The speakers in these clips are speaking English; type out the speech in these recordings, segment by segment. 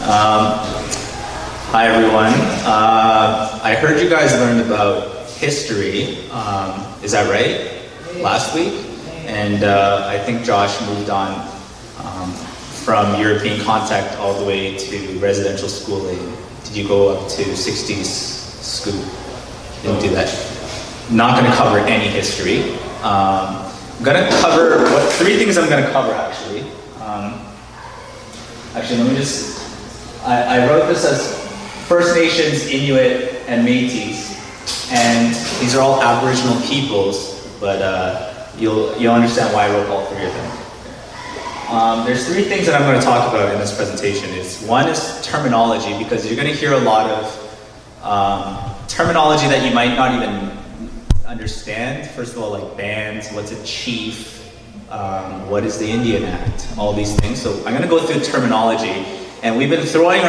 Hi everyone. I heard you guys learned about history, is that right? Last week? And I think Josh moved on from European contact all the way to residential schooling. Did you go up to 60s school? Didn't do that. Not going to cover any history. I'm going to cover, three things I'm going to cover actually. Let me just, I wrote this as First Nations, Inuit, and Métis, and these are all Aboriginal peoples, but you'll understand why I wrote all three of them. There's three things that I'm going to talk about in this presentation. One is terminology, because you're going to hear a lot of terminology that you might not even understand. First of all, like bands, what's a chief, what is the Indian Act, all these things. So I'm going to go through terminology, and we've been throwing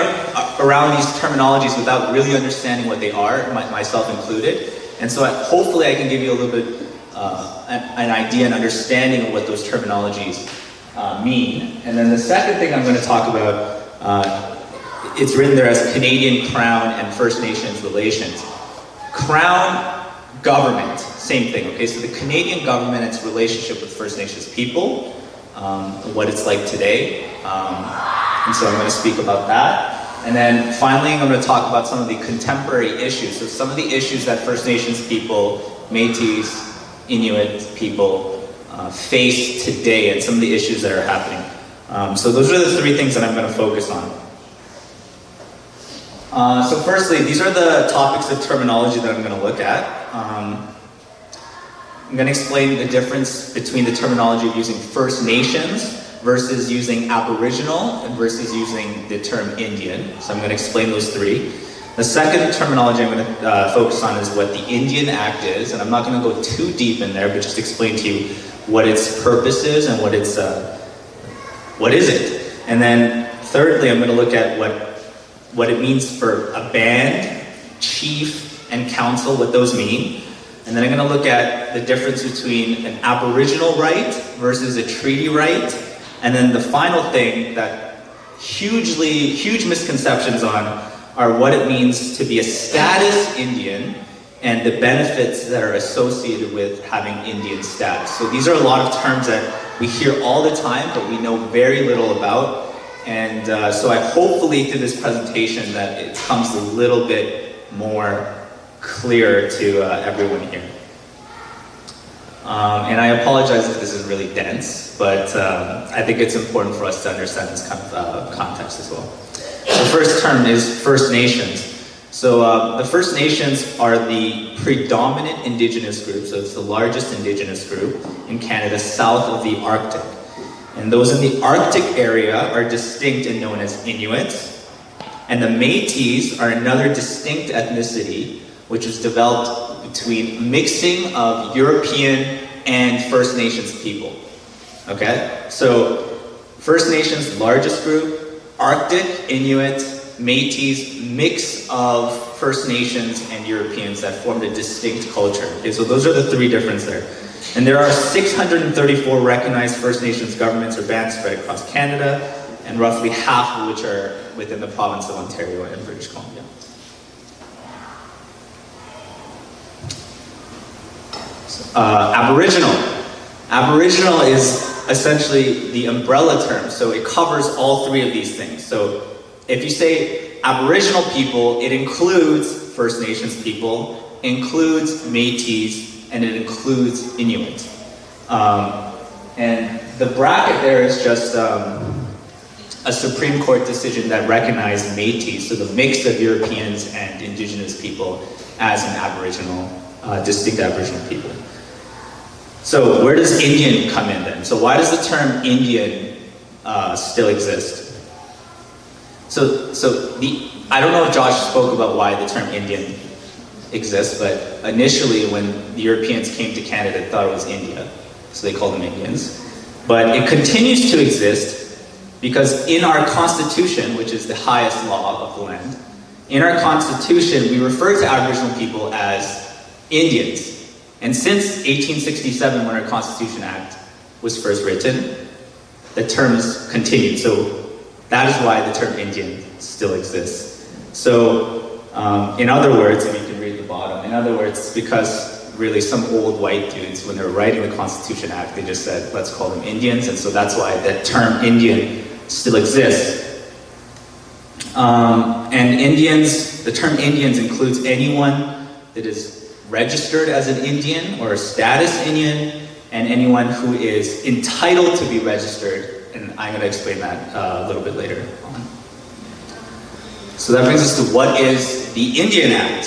around these terminologies without really understanding what they are, myself included. And so hopefully I can give you a little bit an idea and understanding of what those terminologies mean. And then the second thing I'm going to talk about, it's written there as Canadian Crown and First Nations relations. Crown government, same thing, okay? So the Canadian government, its relationship with First Nations people, what it's like today. And so I'm going to speak about that. And then finally, I'm going to talk about some of the contemporary issues. So some of the issues that First Nations people, Métis, Inuit people face today, and some of the issues that are happening. So those are the three things that I'm going to focus on. So firstly, these are the topics of terminology that I'm going to look at. I'm going to explain the difference between the terminology of using First Nations versus using Aboriginal and versus using the term Indian. So I'm going to explain those three. The second terminology I'm going to focus on is what the Indian Act is, and I'm not going to go too deep in there, but just explain to you what its purpose is and what is it. And then thirdly, I'm going to look at what it means for a band, chief, and council, what those mean. And then I'm going to look at the difference between an Aboriginal right versus a treaty right. And then the final thing that huge misconceptions on are what it means to be a status Indian and the benefits that are associated with having Indian status. So these are a lot of terms that we hear all the time, but we know very little about. And so I hopefully through this presentation that it comes a little bit more clear to everyone here. And I apologize if this is really dense, but I think it's important for us to understand this kind of context as well. The first term is First Nations. So the First Nations are the predominant Indigenous group, so it's the largest Indigenous group in Canada south of the Arctic. And those in the Arctic area are distinct and known as Inuits. And the Métis are another distinct ethnicity which was developed between mixing of European and First Nations people. Okay? So First Nations, largest group, Arctic, Inuit, Métis, mix of First Nations and Europeans that formed a distinct culture. Okay, so those are the three differences there. And there are 634 recognized First Nations governments or bands spread across Canada, and roughly half of which are within the province of Ontario and British Columbia. Aboriginal. Aboriginal is essentially the umbrella term, so it covers all three of these things. So if you say Aboriginal people, it includes First Nations people, includes Métis, and it includes Inuit. And the bracket there is just a Supreme Court decision that recognized Métis, so the mix of Europeans and Indigenous people, as an Aboriginal, distinct Aboriginal people. So where does Indian come in then? So why does the term Indian still exist? I don't know if Josh spoke about why the term Indian exists, but initially when the Europeans came to Canada, they thought it was India, so they called them Indians. But it continues to exist because in our Constitution, which is the highest law of the land, in our Constitution we refer to Aboriginal people as Indians. And since 1867, when our Constitution Act was first written, the term has continued. So That is why the term Indian still exists. So, in other words, if you can read the bottom, in other words, it's because really some old white dudes, when they were writing the Constitution Act, they just said, let's call them Indians, and so that's why that term Indian still exists. And Indians, the term Indians includes anyone that is registered as an Indian or a status Indian, and anyone who is entitled to be registered, and I'm going to explain that a little bit later on. So that brings us to what is the Indian Act.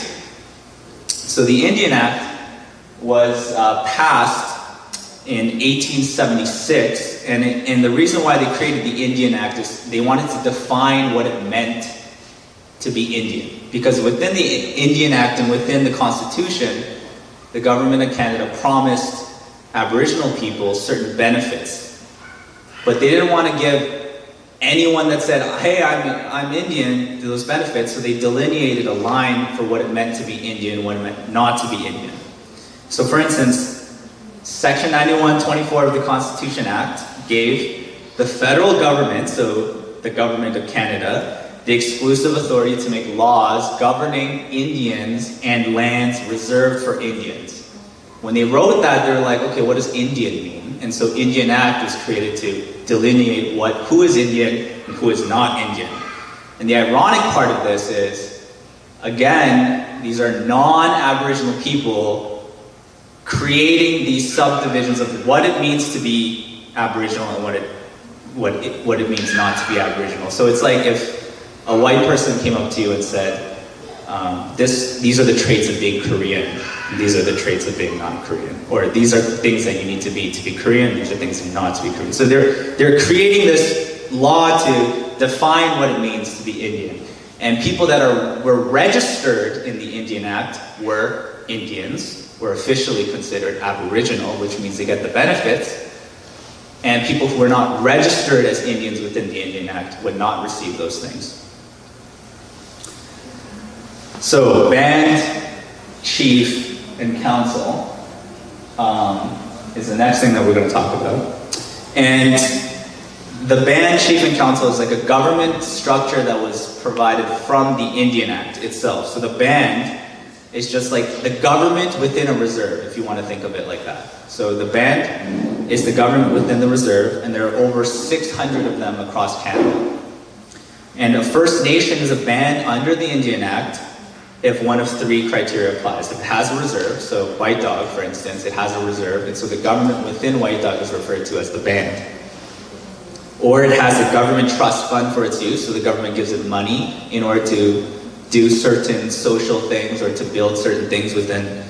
So the Indian Act was passed in 1876, and the reason why they created the Indian Act is they wanted to define what it meant to be Indian. Because within the Indian Act and within the Constitution, the government of Canada promised Aboriginal people certain benefits. But they didn't want to give anyone that said, hey, I'm Indian, those benefits, so they delineated a line for what it meant to be Indian and what it meant not to be Indian. So for instance, Section 9124 of the Constitution Act gave the federal government, so the government of Canada, the exclusive authority to make laws governing Indians and lands reserved for Indians. When they wrote that, they were like, okay, what does Indian mean? And so Indian Act was created to delineate who is Indian and who is not Indian. And the ironic part of this is, again, these are non-Aboriginal people creating these subdivisions of what it means to be Aboriginal and what it means not to be Aboriginal. So it's like if a white person came up to you and said, these are the traits of being Korean, these are the traits of being non-Korean, or these are things that you need to be Korean, these are things not to be Korean. So they're creating this law to define what it means to be Indian. And people that were registered in the Indian Act were Indians, were officially considered Aboriginal, which means they get the benefits. And people who were not registered as Indians within the Indian Act would not receive those things. So, band, chief, and council is the next thing that we're going to talk about. And the band, chief, and council is like a government structure that was provided from the Indian Act itself. So the band is just like the government within a reserve, if you want to think of it like that. So the band is the government within the reserve, and there are over 600 of them across Canada. And a First Nation is a band under the Indian Act if one of three criteria applies. If it has a reserve, so White Dog, for instance, it has a reserve, and so the government within White Dog is referred to as the band. Or it has a government trust fund for its use, so the government gives it money in order to do certain social things or to build certain things within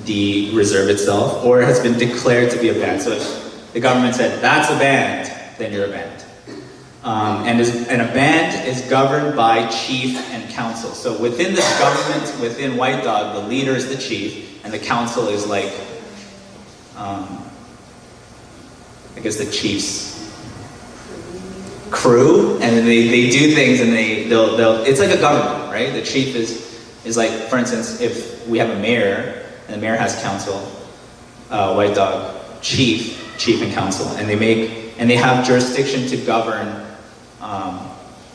the reserve itself, or it has been declared to be a band. So if the government said, that's a band, then you're a band. And a band is governed by chief and council. So within this government, within White Dog, the leader is the chief, and the council is like, I guess the chief's crew, and they do things, and they'll it's like a government, right? The chief is like, for instance, if we have a mayor, and the mayor has council, White Dog, chief and council, and they have jurisdiction to govern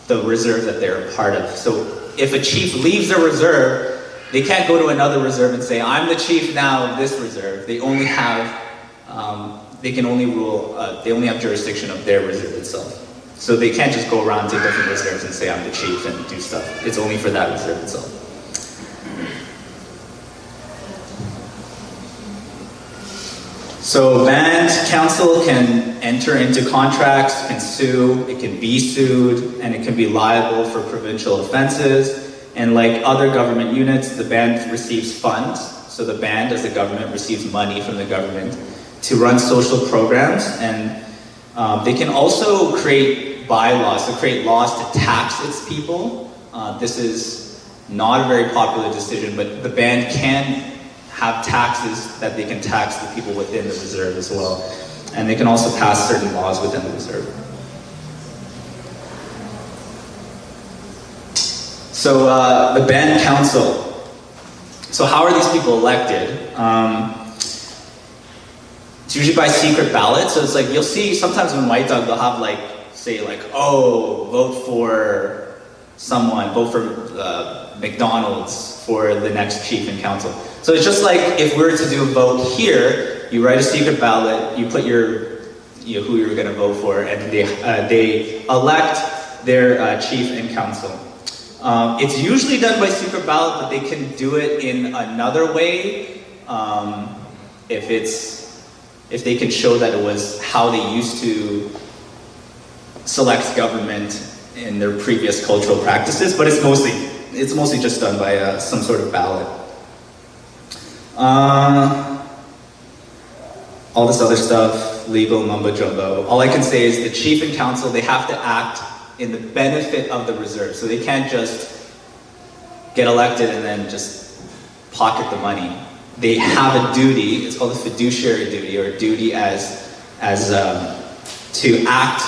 the reserve that they're a part of. So if a chief leaves a reserve, they can't go to another reserve and say, I'm the chief now of this reserve. They only have, they only have jurisdiction of their reserve itself. So they can't just go around to different reserves and say, I'm the chief and do stuff. It's only for that reserve itself. So band council can enter into contracts, can sue, it can be sued, and it can be liable for provincial offenses. And like other government units, the band receives funds. So the band, as the government, receives money from the government to run social programs. And they can also create bylaws, to create laws to tax its people. This is not a very popular decision, but the band can have taxes that they can tax the people within the reserve as well. And they can also pass certain laws within the reserve. So the band council. So how are these people elected? It's usually by secret ballot. So it's like, you'll see sometimes when White Dog, they'll have like say like, oh, vote for someone, vote for McDonald's for the next chief and council. So it's just like if we were to do a vote here, you write a secret ballot, you put your, who you're going to vote for, and they elect their chief and council. It's usually done by secret ballot, but they can do it in another way if they can show that it was how they used to select government in their previous cultural practices. But it's mostly just done by some sort of ballot. All this other stuff, legal mumbo jumbo. All I can say is the chief and council, they have to act in the benefit of the reserve. So they can't just get elected and then just pocket the money. They have a duty, it's called a fiduciary duty, or a duty to act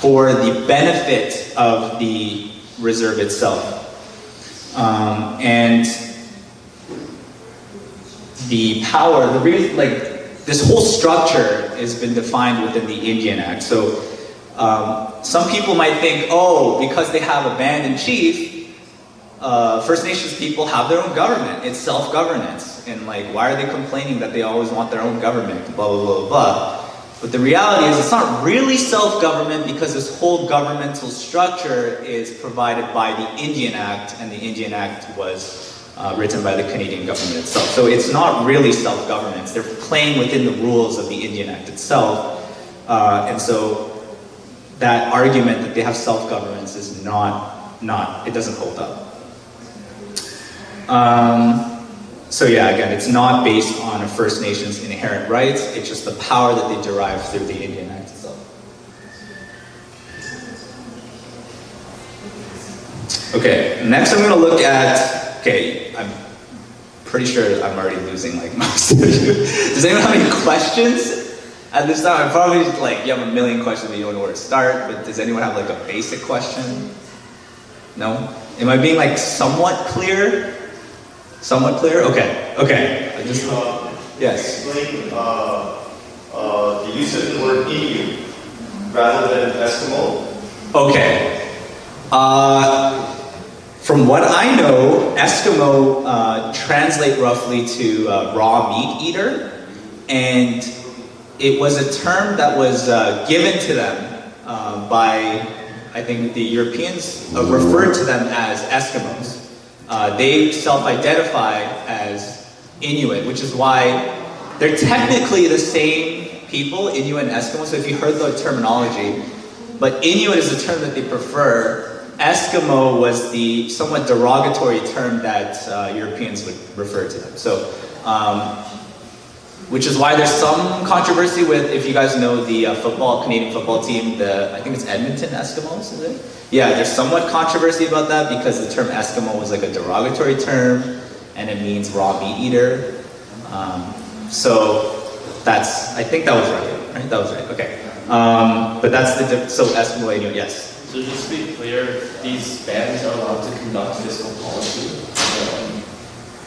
for the benefit of the reserve itself. And the power, this whole structure has been defined within the Indian Act. So some people might think, oh, because they have a band in chief, First Nations people have their own government. It's self-governance. And like, why are they complaining that they always want their own government? Blah, blah, blah, blah. But the reality is it's not really self-government because this whole governmental structure is provided by the Indian Act, and the Indian Act was written by the Canadian government itself. So it's not really self-governance. They're playing within the rules of the Indian Act itself. And so that argument that they have self-governance is it doesn't hold up. So yeah, again, it's not based on a First Nations inherent rights, it's just the power that they derive through the Indian Act itself. Okay, next I'm going to look at, I'm pretty sure I'm already losing like most of you. Does anyone have any questions? At this time, I'm probably you have a million questions but you don't know where to start, but does anyone have like a basic question? No? Am I being somewhat clear? Somewhat clear? Okay. Yes. Explain the use of the word Inuit rather than Eskimo. Okay. From what I know, Eskimo translate roughly to raw meat eater, and it was a term that was given to them by, I think, the Europeans referred to them as Eskimos. They self-identify as Inuit, which is why they're technically the same people, Inuit and Eskimo. So if you heard the terminology, but Inuit is the term that they prefer. Eskimo was the somewhat derogatory term that Europeans would refer to them. So, which is why there's some controversy with, if you guys know the Canadian football team, I think it's Edmonton Eskimos, is it? Yeah, there's somewhat controversy about that because the term Eskimo was a derogatory term and it means raw meat eater. So I think that was right? That was right, okay. But that's so Eskimo Inuit, yes. So just to be clear, these bands are allowed to conduct fiscal policy?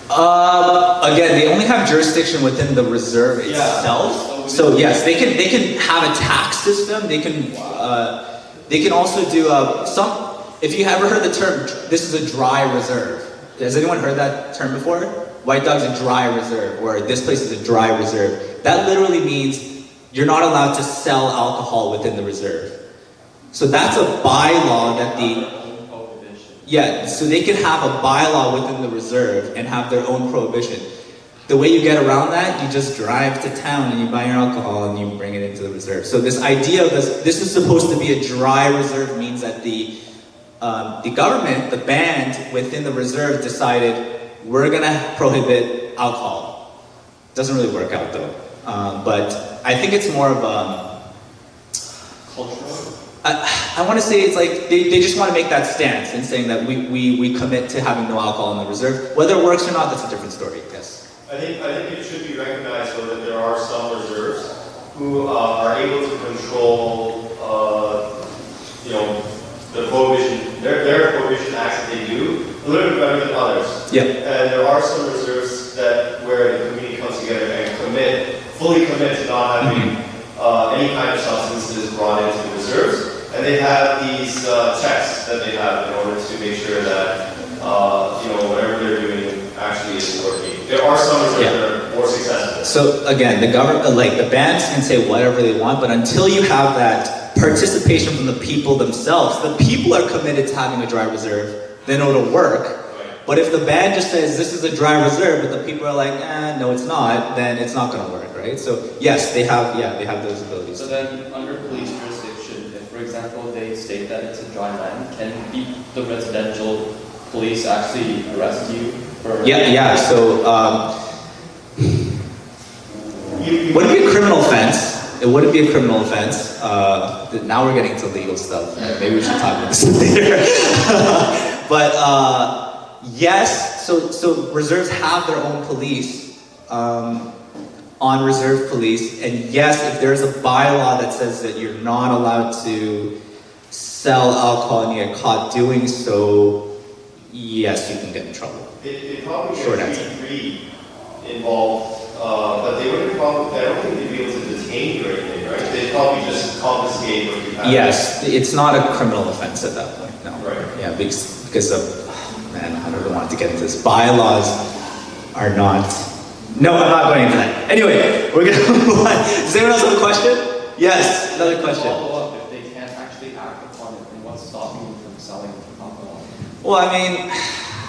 Again, they only have jurisdiction within the reserve itself. Yeah. So yes, they can have a tax system. They can also do some. If you ever heard the term, this is a dry reserve. Has anyone heard that term before? White Dog's a dry reserve, or this place is a dry reserve. That literally means you're not allowed to sell alcohol within the reserve. So that's a bylaw that so they can have a bylaw within the reserve and have their own prohibition. The way you get around that, you just drive to town and you buy your alcohol and you bring it into the reserve. So this idea of this is supposed to be a dry reserve means that the government, the band within the reserve decided we're gonna prohibit alcohol. Doesn't really work out though. But I think it's more of cultural. I want to say it's they just want to make that stance in saying that we commit to having no alcohol in the reserve. Whether it works or not, that's a different story. Yes. I think it should be recognized though that there are some reserves who are able to control, the prohibition, their prohibition acts that they do a little bit better than others. Yeah. And there are some reserves where the community comes together and fully commit to not having any kind of substances brought into the reserve. reserves, and they have these checks that they have in order to make sure that whatever they're doing actually is working. There are some reserves that are more successful. So again, the government, like the bands can say whatever they want, but until you have that participation from the people themselves, the people are committed to having a dry reserve, then it'll work. But if the band just says this is a dry reserve, but the people are like, no, it's not, then it's not going to work, right? So yes, they have those abilities. So then, under police jurisdiction, if, for example, they state that it's a dry land, can the residential police actually arrest you for? Yeah. So would it be a criminal offense? It wouldn't be a criminal offense. Now we're getting into legal stuff. Maybe we should talk about this later. But. Yes, so reserves have their own police on reserve police, and yes, if there's a bylaw that says that you're not allowed to sell alcohol and you get caught doing so, yes, you can get in trouble. They probably Short get answer. three involved, but they wouldn't probably, I don't think they'd be able to detain you or anything, right? They'd probably just confiscate what you have. Yes, it's not a criminal offense at that point, no. Right. Yeah, because of, man, I don't want to get into this. Bylaws are not. No, I'm not going into that. Anyway, we're going to move on. Does anyone else have a question? Yes, another question. Follow up, if they can't actually act upon it, then what's stopping them from selling alcohol? Well, I mean,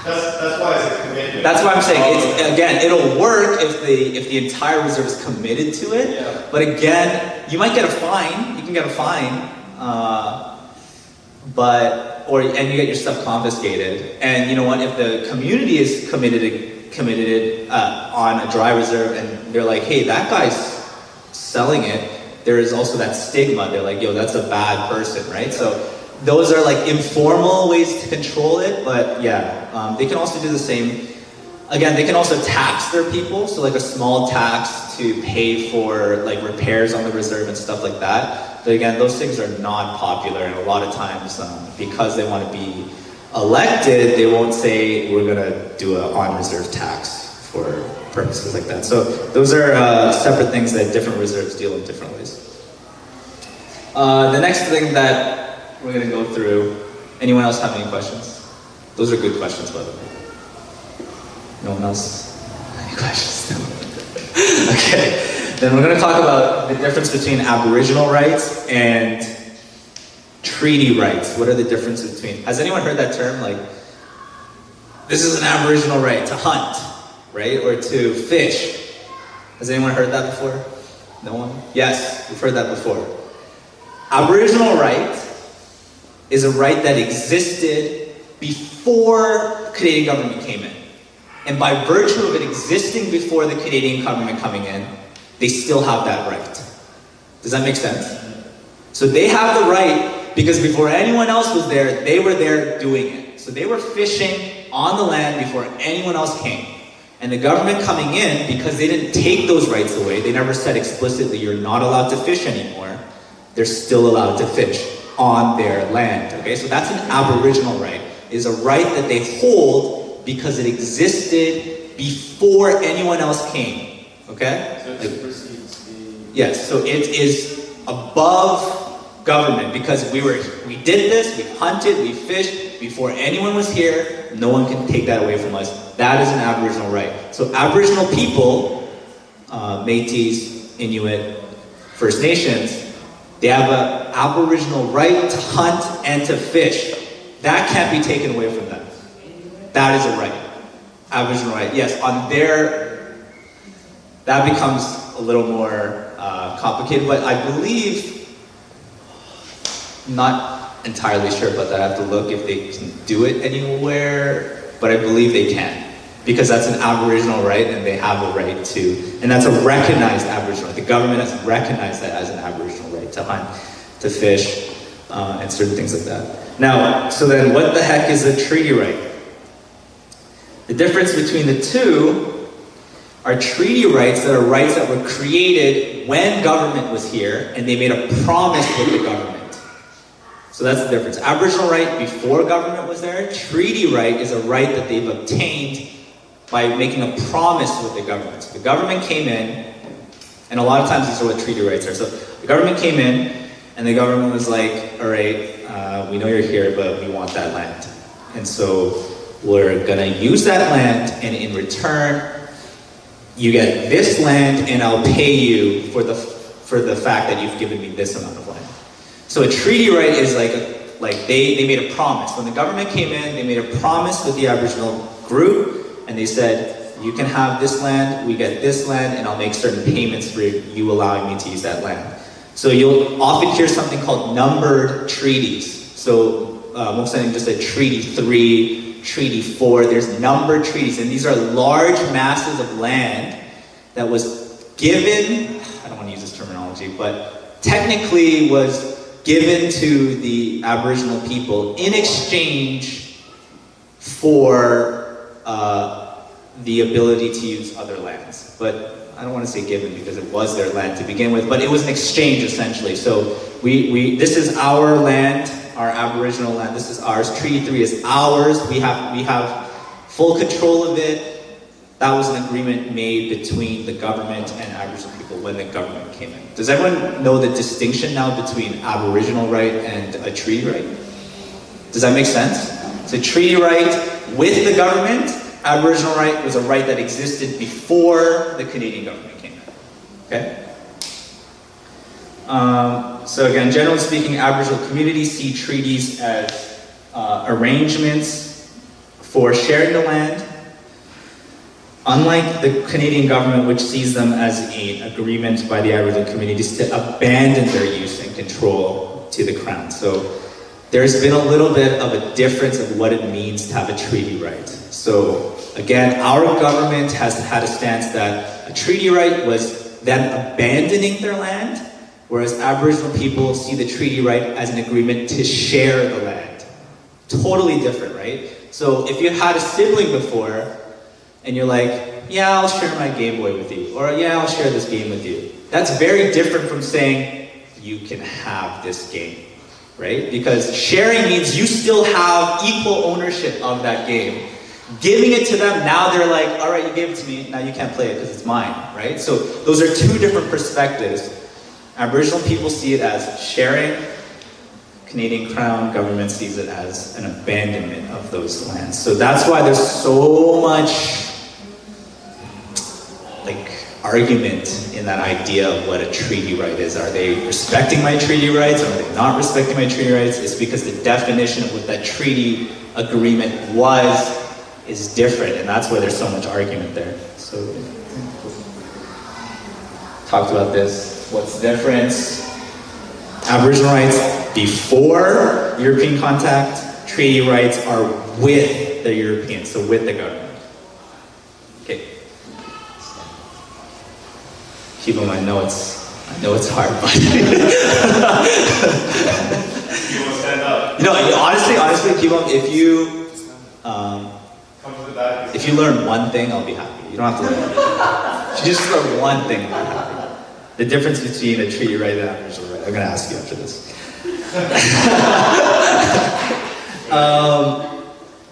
That's why it's a commitment. that's why I'm saying it's, again, it'll work if the entire reserve is committed to it. Yeah. But again, you might get a fine. You can get a fine, and you get your stuff confiscated. And you know what? If the community is committed on a dry reserve, and they're like, hey, that guy's selling it, there is also that stigma. They're like, yo, that's a bad person, right? So those are like informal ways to control it, but yeah, they can also do the same. Again, they can also tax their people, so like a small tax to pay for like repairs on the reserve and stuff like that. But again, those things are not popular, and a lot of times, because they want to be elected, they won't say we're gonna do an on-reserve tax for purposes like that. So those are separate things that different reserves deal in different ways. The next thing that we're gonna go through. Anyone else have any questions? Those are good questions, by the way. No one else? Any questions? No. Okay. Then we're going to talk about the difference between Aboriginal rights and treaty rights. What are the differences between? Has anyone heard that term? Like, this is an Aboriginal right to hunt, right? Or to fish. Has anyone heard that before? No one? Yes, we've heard that before. Aboriginal right is a right that existed before Canadian government came in. And by virtue of it existing before the Canadian government coming in, they still have that right. Does that make sense? So they have the right because before anyone else was there, they were there doing it. So they were fishing on the land before anyone else came. And the government coming in, because they didn't take those rights away, they never said explicitly you're not allowed to fish anymore, they're still allowed to fish on their land. Okay, so that's an Aboriginal right. It is a right that they hold because it existed before anyone else came. Okay? So it supersedes the... Yes, so it is above government because we did this, we hunted, we fished before anyone was here. No one can take that away from us. That is an Aboriginal right. So Aboriginal people, Métis, Inuit, First Nations, they have an Aboriginal right to hunt and to fish. That can't be taken away from them. That is a right. Aboriginal right. Yes, on their... That becomes a little more complicated, but I believe, not entirely sure about that. I have to look if they can do it anywhere, but I believe they can. Because that's an Aboriginal right, and they have a right to, and that's a recognized Aboriginal right. The government has recognized that as an Aboriginal right to hunt, to fish, and certain things like that. Now, so then what the heck is a treaty right? The difference between the two are treaty rights that are rights that were created when government was here, and they made a promise with the government. So that's the difference. Aboriginal right before government was there. Treaty right is a right that they've obtained by making a promise with the government. So the government came in, and a lot of times these are what treaty rights are. So the government came in, And the government was like, all right, we know you're here, but we want that land. And so we're gonna use that land, and in return, you get this land, and I'll pay you for the fact that you've given me this amount of land. So a treaty right is like they made a promise. When the government came in, they made a promise with the Aboriginal group, and they said, you can have this land, we get this land, and I'll make certain payments for you allowing me to use that land. So you'll often hear something called numbered treaties. So most of them just said Treaty 3, Treaty 4, there's numbered treaties, and these are large masses of land that was given, I don't want to use this terminology, but technically was given to the Aboriginal people in exchange for the ability to use other lands. But I don't want to say given because it was their land to begin with, but it was an exchange essentially. So this is our land, our Aboriginal land, this is ours. Treaty 3 is ours, we have full control of it. That was an agreement made between the government and Aboriginal people when the government came in. Does everyone know the distinction now between Aboriginal right and a treaty right? Does that make sense? So treaty right with the government, Aboriginal right was a right that existed before the Canadian government came in. Okay? So again, generally speaking, Aboriginal communities see treaties as arrangements for sharing the land, unlike the Canadian government, which sees them as an agreement by the Aboriginal communities to abandon their use and control to the Crown. So there's been a little bit of a difference of what it means to have a treaty right. So again, our government has had a stance that a treaty right was them abandoning their land, whereas Aboriginal people see the treaty right as an agreement to share the land. Totally different, right? So if you had a sibling before, and you're like, yeah, I'll share my Game Boy with you, or yeah, I'll share this game with you. That's very different from saying, you can have this game, right? Because sharing means you still have equal ownership of that game. Giving it to them, now they're like, all right, you gave it to me, now you can't play it because it's mine, right? So those are two different perspectives. Aboriginal people see it as sharing. Canadian Crown government sees it as an abandonment of those lands. So that's why there's so much argument in that idea of what a treaty right is. Are they respecting my treaty rights? Are they not respecting my treaty rights? It's because the definition of what that treaty agreement is different, and that's why there's so much argument there. So, talked about this. What's the difference? Aboriginal rights before European contact, treaty rights are with the Europeans, so with the government. Okay. Keep in mind, I know it's hard, but You will stand up. Honestly, keep on. Come to the back. If you learn one thing, I'll be happy. You don't have to learn everything. If you just learn one thing, I'll be happy. The difference between a treaty right and an Aboriginal right. I'm going to ask you after this.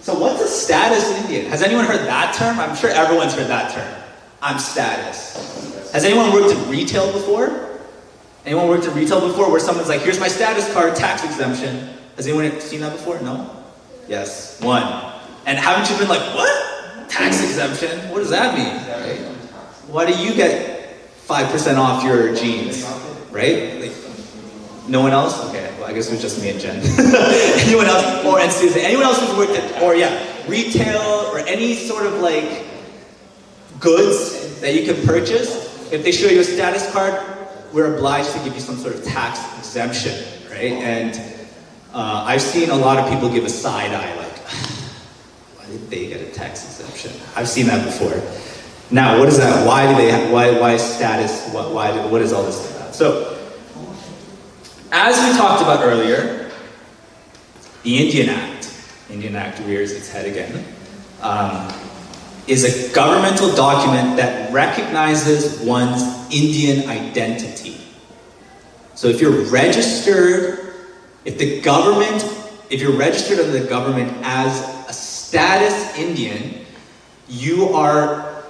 So what's a status Indian? Has anyone heard that term? I'm sure everyone's heard that term. I'm status. Has anyone worked in retail before? Anyone worked in retail before where someone's like, here's my status card, tax exemption. Has anyone seen that before? No? Yes. One. And haven't you been like, what? Tax exemption? What does that mean? Right? Why do you get 5% off your jeans? Right? Like, no one else? Okay, well I guess it was just me and Jen. Anyone else? And Susan. Anyone else who's worked at, retail or any sort of goods that you can purchase? If they show you a status card, we're obliged to give you some sort of tax exemption, right? And I've seen a lot of people give a side eye, like, why did they get a tax exemption? I've seen that before. Now, what is that? Why status? What is all this about? So, as we talked about earlier, the Indian Act rears its head again, is a governmental document that recognizes one's Indian identity. So if you're registered, if you're registered under the government as a status Indian, you are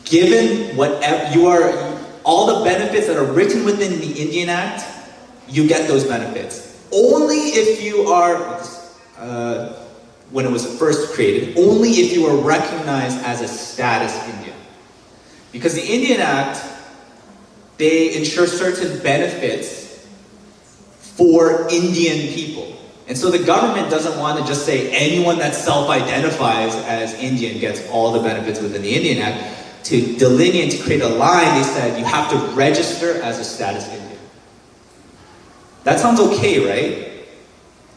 given all the benefits that are written within the Indian Act you get those benefits. Only if you are, when it was first created, only if you are recognized as a status Indian. Because the Indian Act, they ensure certain benefits for Indian people. And so the government doesn't want to just say anyone that self-identifies as Indian gets all the benefits within the Indian Act. To delineate, to create a line, they said you have to register as a status Indian. That sounds okay, right?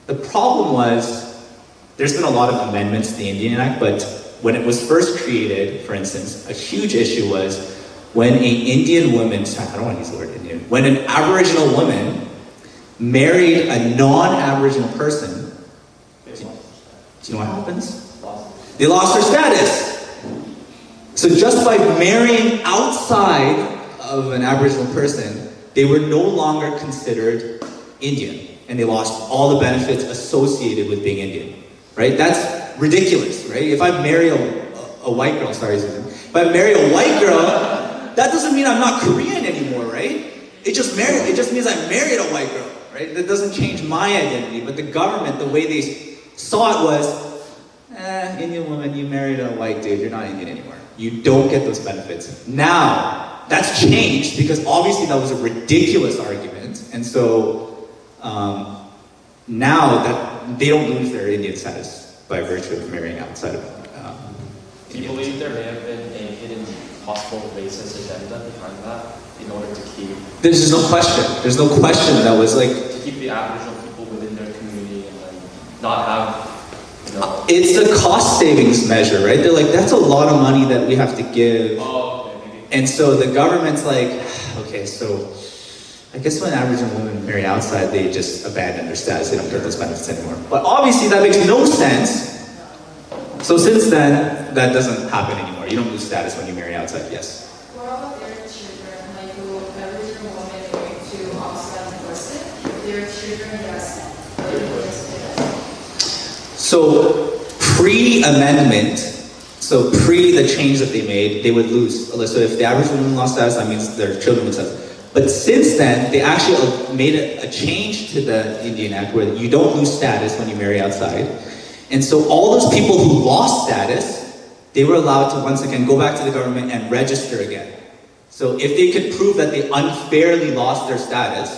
The problem was, there's been a lot of amendments to the Indian Act, but when it was first created, for instance, a huge issue was when an Indian woman, sorry, I don't want to use the word Indian, when an Aboriginal woman married a non-Aboriginal person, do you know what happens? They lost their status. So just by marrying outside of an Aboriginal person, they were no longer considered Indian, and they lost all the benefits associated with being Indian, right? That's ridiculous, right? If I marry a white girl, sorry, Susan, if I marry a white girl, that doesn't mean I'm not Korean anymore, right? It just means I married a white girl, right? That doesn't change my identity, but the government, the way they saw it was, Indian woman, you married a white dude, you're not Indian anymore. You don't get those benefits. Now, that's changed because obviously that was a ridiculous argument, and so now that they don't lose their Indian status by virtue of marrying outside of Do you believe there may have been a hidden possible racist agenda behind that in order to keep... There's just no question. There's no question that was like... To keep the Aboriginal people within their community and then not have, you know... It's a cost savings measure, right? They're like, that's a lot of money that we have to give. Oh, okay, maybe. And so the government's like, okay, so I guess when Aboriginal women marry outside, they just abandon their status. They don't get those benefits anymore. But obviously that makes no sense. So since then, that doesn't happen anymore. You don't lose status when you marry outside, yes. What about their children? Like, will Aboriginal women going to outside person? Their children, yes. So pre-amendment, so pre the change that they made, they would lose. So if the Aboriginal women lost status, that means their children would status. But since then, they actually made a change to the Indian Act where you don't lose status when you marry outside. And so all those people who lost status, they were allowed to once again go back to the government and register again. So if they could prove that they unfairly lost their status,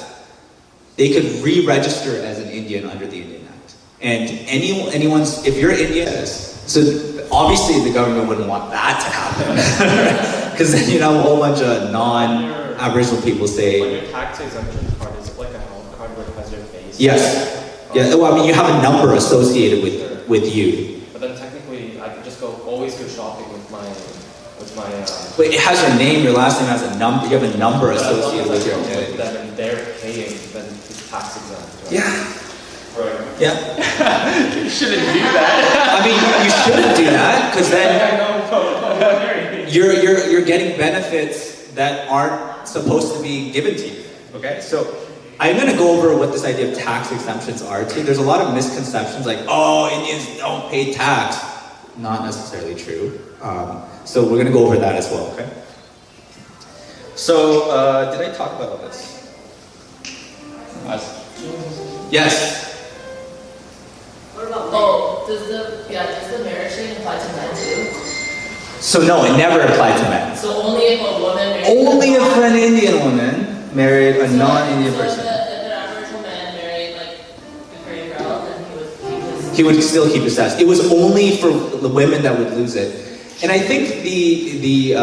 they could re-register as an Indian under the Indian Act. And if you're Indian, so obviously the government wouldn't want that to happen. Because then you have a whole bunch of non-Aboriginal people say... When your tax exemption card, is it like a health card where it has your face? Yes. Yeah, well, I mean, you have a number associated with you. But then technically, I could just always go shopping with my. But it has your name, your last name has a number. You have a number associated with your identity. Them and they're paying, then it's tax exempt. Right? Yeah. Right. Yeah. You shouldn't do that. I mean, you shouldn't do that because then you're getting benefits that aren't supposed to be given to you. Okay, so. I'm going to go over what this idea of tax exemptions are too. There's a lot of misconceptions like, oh, Indians don't pay tax. Not necessarily true. So we're going to go over that as well, okay? So, did I talk about all this? Yes. What about does the marriage thing apply to men too? So no, it never applied to men. So only if a woman married Only if an Indian woman married a non-Indian person. If an Aboriginal man married like a Korean girl, then he would still keep his status. It was only for the women that would lose it. And I think the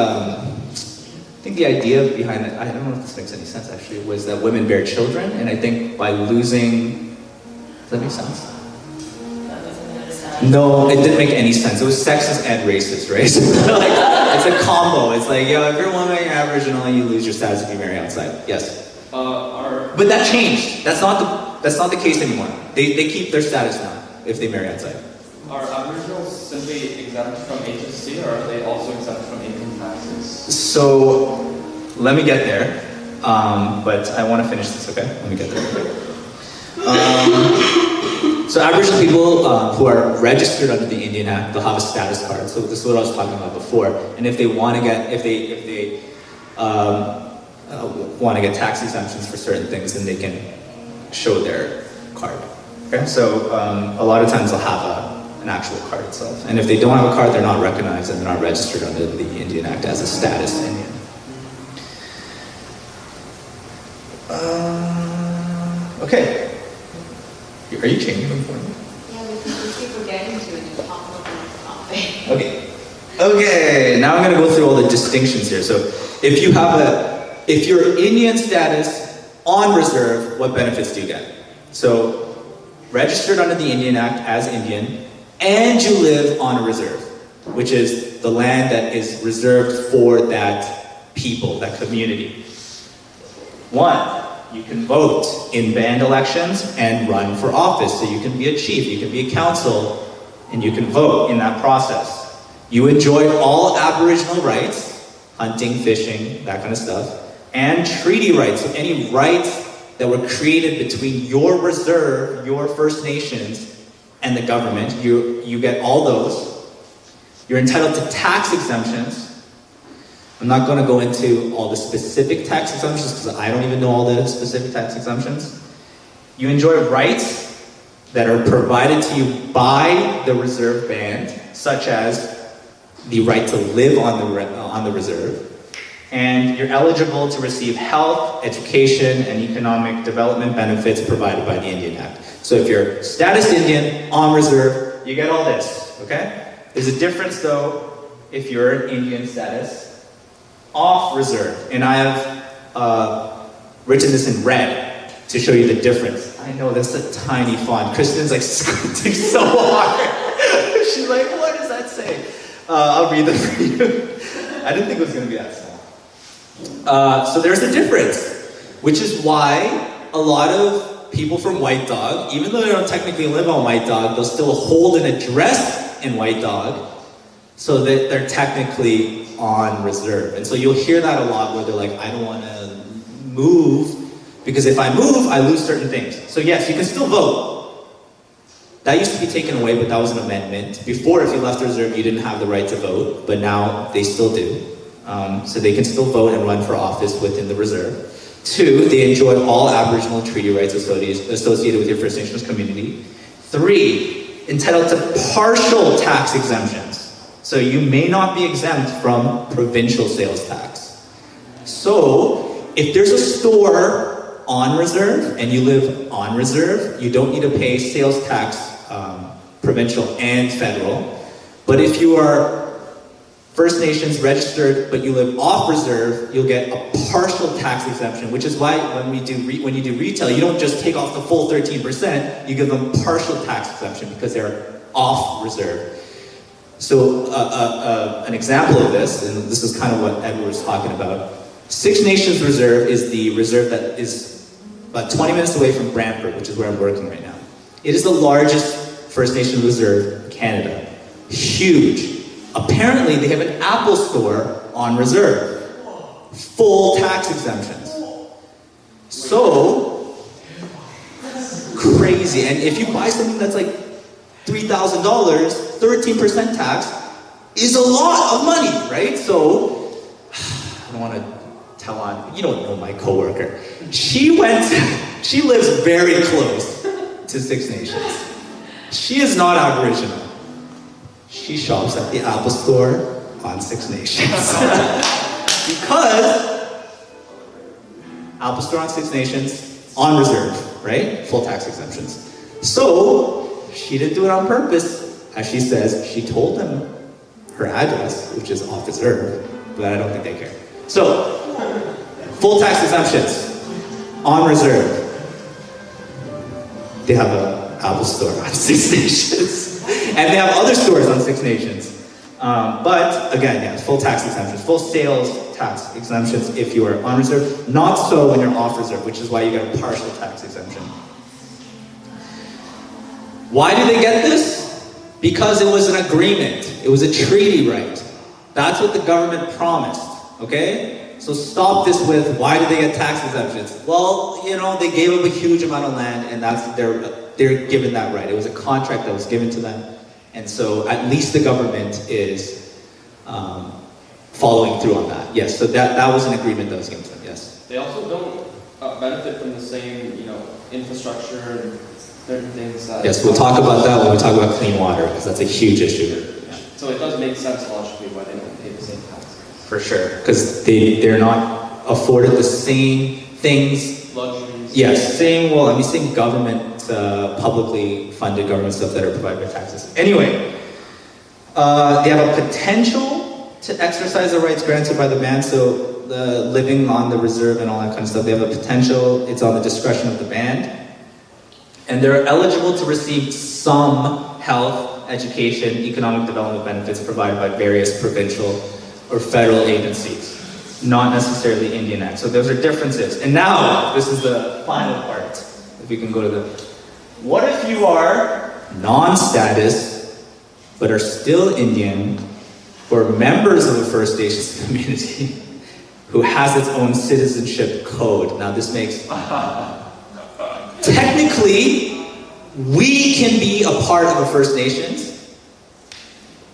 idea behind it, I don't know if this makes any sense actually, was that women bear children, and I think by losing, does that make sense? that doesn't make sense. No, it didn't make any sense. It was sexist and racist, right? So like, it's a combo. It's like, yo, if you're a woman, you're Aboriginal, you lose your status if you marry outside. Yes. But that changed. That's not the case anymore. They keep their status now if they marry outside. Are Aboriginals simply exempt from HST, or are they also exempt from income taxes? So, let me get there. But I want to finish this, okay? Let me get there. So Aboriginal people who are registered under the Indian Act, they'll have a status card. So this is what I was talking about before. And if they want to get, if they want to get tax exemptions for certain things, then they can show their card. Okay, so a lot of times they'll have an actual card itself. And if they don't have a card, they're not recognized and they're not registered under the Indian Act as a status Indian. Okay. Are you changing them for me? Yeah, we keep forgetting to talk about the topic. Okay. Okay, now I'm gonna go through all the distinctions here. So if you're Indian status on reserve, what benefits do you get? So registered under the Indian Act as Indian, and you live on a reserve, which is the land that is reserved for that people, that community. One, you can vote in band elections and run for office. So you can be a chief, you can be a council, and you can vote in that process. You enjoy all Aboriginal rights, hunting, fishing, that kind of stuff, and treaty rights. So any rights that were created between your reserve, your First Nations, and the government, you get all those. You're entitled to tax exemptions. I'm not going to go into all the specific tax exemptions because I don't even know all the specific tax exemptions. You enjoy rights that are provided to you by the reserve band, such as the right to live on the reserve. And you're eligible to receive health, education, and economic development benefits provided by the Indian Act. So if you're status Indian on reserve, you get all this, okay? There's a difference though if you're an Indian status off reserve. And I have written this in red to show you the difference. I know that's a tiny font. Kristen's like squinting so hard. She's like, what does that say? I'll read them for you. I didn't think it was going to be that small. So there's a difference, which is why a lot of people from White Dog, even though they don't technically live on White Dog, they'll still hold an address in White Dog so that they're technically on reserve. And so you'll hear that a lot where they're like, I don't want to move because if I move, I lose certain things. So yes, you can still vote. That used to be taken away, but that was an amendment. Before, if you left the reserve, you didn't have the right to vote, but now they still do. So they can still vote and run for office within the reserve. Two, they enjoy all Aboriginal treaty rights associated with your First Nations community. Three, entitled to partial tax exemptions. So you may not be exempt from provincial sales tax. So if there's a store on reserve and you live on reserve, you don't need to pay sales tax, provincial and federal. But if you are First Nations registered, but you live off reserve, you'll get a partial tax exemption, which is why when you do retail, you don't just take off the full 13%, you give them partial tax exemption because they're off reserve. So an example of this, and this is kind of what Edward was talking about, Six Nations Reserve is the reserve that is about 20 minutes away from Brantford, which is where I'm working right now. It is the largest First Nation reserve in Canada. Huge. Apparently, they have an Apple store on reserve. Full tax exemptions. So, crazy. And if you buy something that's like $3,000, 13% tax is a lot of money, right? So, I don't want to tell on, you don't know my coworker. She lives very close to Six Nations. She is not Aboriginal. She shops at the Apple store on Six Nations. Because Apple store on Six Nations on reserve, right? Full tax exemptions. So she didn't do it on purpose. As she says, she told them her address, which is off reserve, but I don't think they care. So, full tax exemptions on reserve. They have an Apple store on Six Nations. And they have other stores on Six Nations. But again, yeah, full tax exemptions, full sales tax exemptions if you are on reserve. Not so when you're off reserve, which is why you get a partial tax exemption. Why do they get this? Because it was an agreement. It was a treaty right. That's what the government promised, okay? So stop this with, why do they get tax exemptions? Well, you know, they gave them a huge amount of land and they're given that right. It was a contract that was given to them. And so at least the government is following through on that. Yes, so that was an agreement that was given to them, yes. They also don't benefit from the same, infrastructure and certain things that. Yes, we'll talk about that when we talk about clean water, because that's a huge issue. So it does make sense logically why they don't pay the same taxes. For sure, because they're not afforded the same things. Luxuries. Yes, same government, publicly funded government stuff that are provided by taxes. Anyway, they have a potential to exercise the rights granted by the band, so the living on the reserve and all that kind of stuff, they have a potential, it's on the discretion of the band. And they're eligible to receive some health, education, economic development benefits provided by various provincial or federal agencies, not necessarily Indian Act. So those are differences. And now, this is the final part. If we can go to the, what if you are non-status, but are still Indian, or members of a First Nations community, who has its own citizenship code? Now this makes, technically, we can be a part of a First Nations